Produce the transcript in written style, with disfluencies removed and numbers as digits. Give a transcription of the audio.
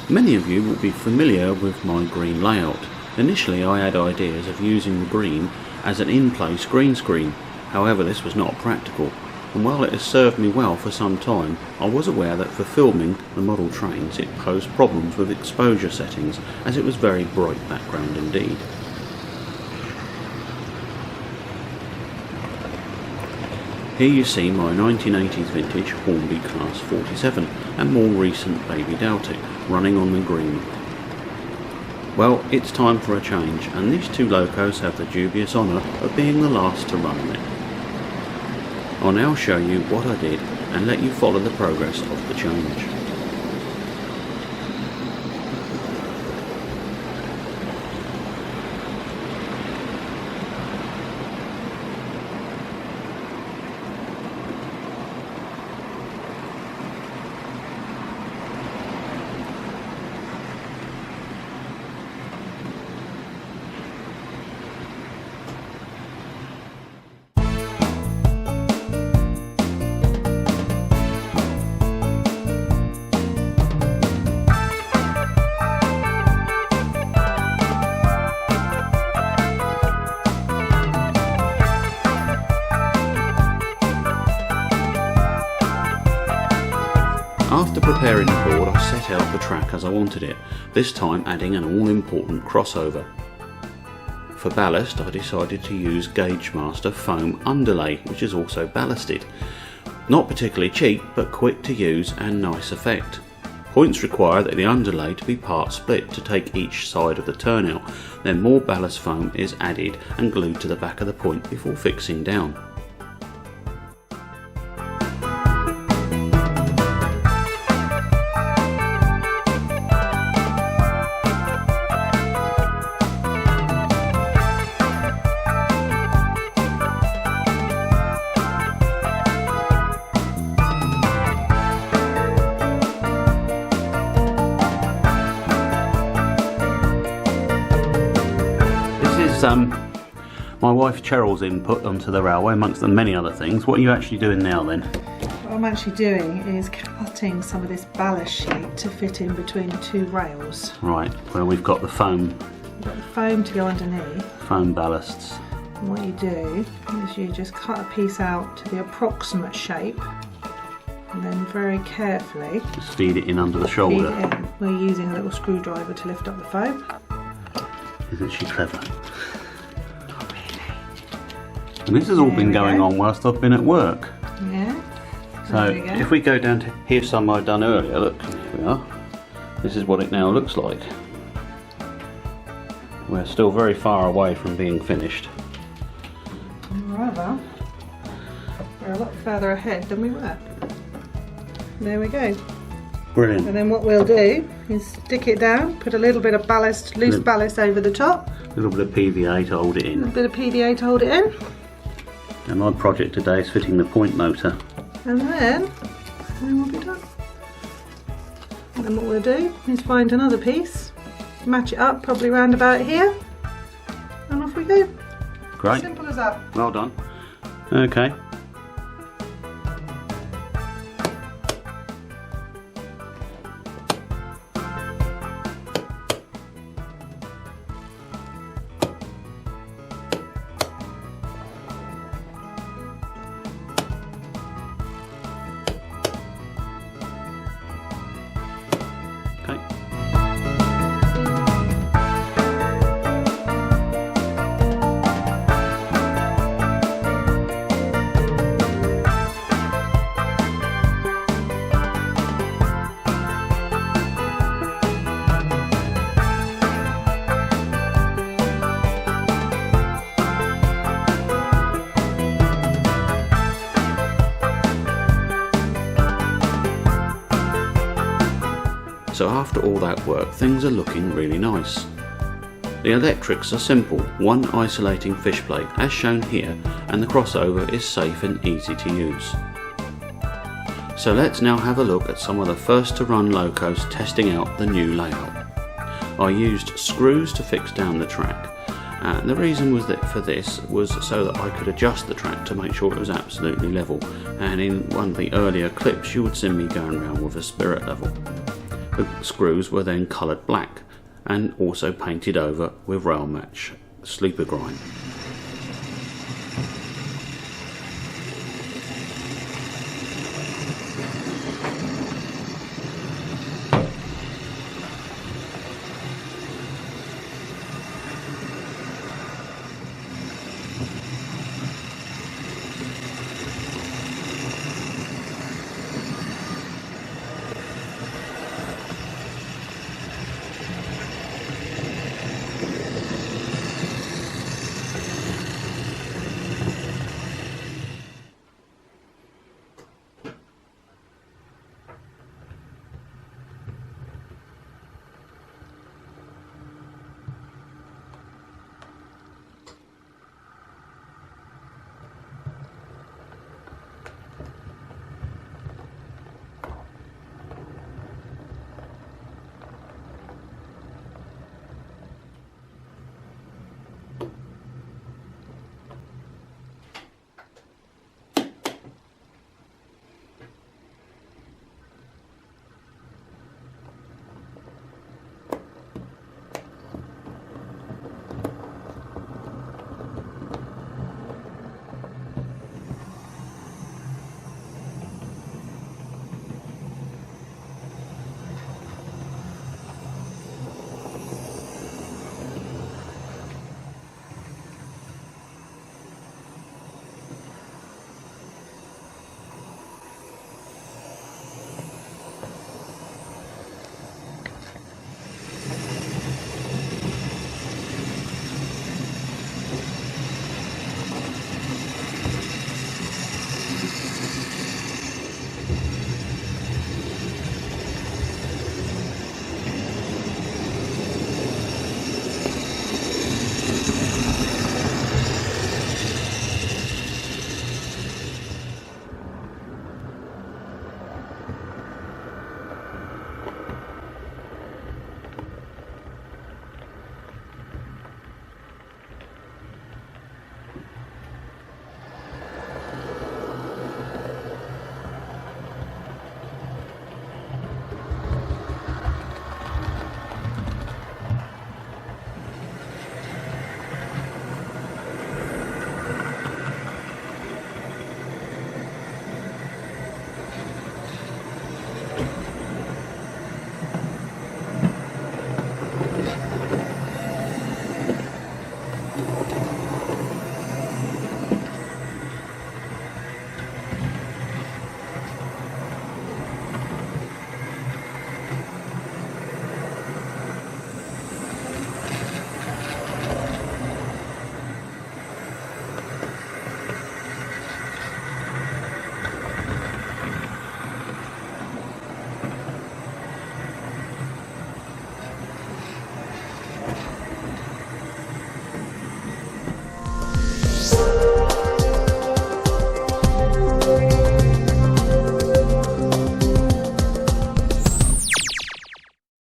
Many of you will be familiar with my green layout. Initially I had ideas of using the green as an in-place green screen, however this was not practical, and while it has served me well for some time, I was aware that for filming the model trains it posed problems with exposure settings, as it was very bright background indeed. Here you see my 1980s vintage Hornby Class 47 and more recent Baby Deltic running on the green. Well, it's time for a change, and these two locos have the dubious honour of being the last to run on it. I'll now show you what I did and let you follow the progress of the change. After preparing the board, I set out the track as I wanted it, this time adding an all-important crossover. For ballast, I decided to use Gauge Master foam underlay, which is also ballasted. Not particularly cheap, but quick to use and nice effect. Points require that the underlay to be part split to take each side of the turnout, then more ballast foam is added and glued to the back of the point before fixing down. My wife Cheryl's input onto the railway, amongst the many other things. What are you actually doing now then? What I'm actually doing is cutting some of this ballast sheet to fit in between the two rails. Right, where we've got the foam. You've got the foam to go underneath. Foam ballasts. And what you do is you just cut a piece out to the approximate shape, and then very carefully just feed it in under the shoulder. Feed it in. We're using a little screwdriver to lift up the foam. Isn't she clever? And this has all been going on whilst I've been at work. Yeah. So if we go down to here, some I'd done earlier, look, here we are. This is what it now looks like. We're still very far away from being finished. Alright, well, we're a lot further ahead than we were. There we go. Brilliant. And then what we'll do is stick it down, put a little bit of ballast, loose ballast over the top. A little bit of PVA to hold it in. A little bit of PVA to hold it in. And my project today is fitting the point motor. And then we'll be done. And then what we'll do is find another piece, match it up probably round about here, and off we go. Great. Simple as that. Well done. Okay. So after all that work, things are looking really nice. The electrics are simple, one isolating fish plate as shown here, and the crossover is safe and easy to use. So let's now have a look at some of the first to run locos testing out the new layout. I used screws to fix down the track, and the reason was that for this was so that I could adjust the track to make sure it was absolutely level, and in one of the earlier clips you would see me going around with a spirit level. The screws were then coloured black and also painted over with rail match sleeper grime.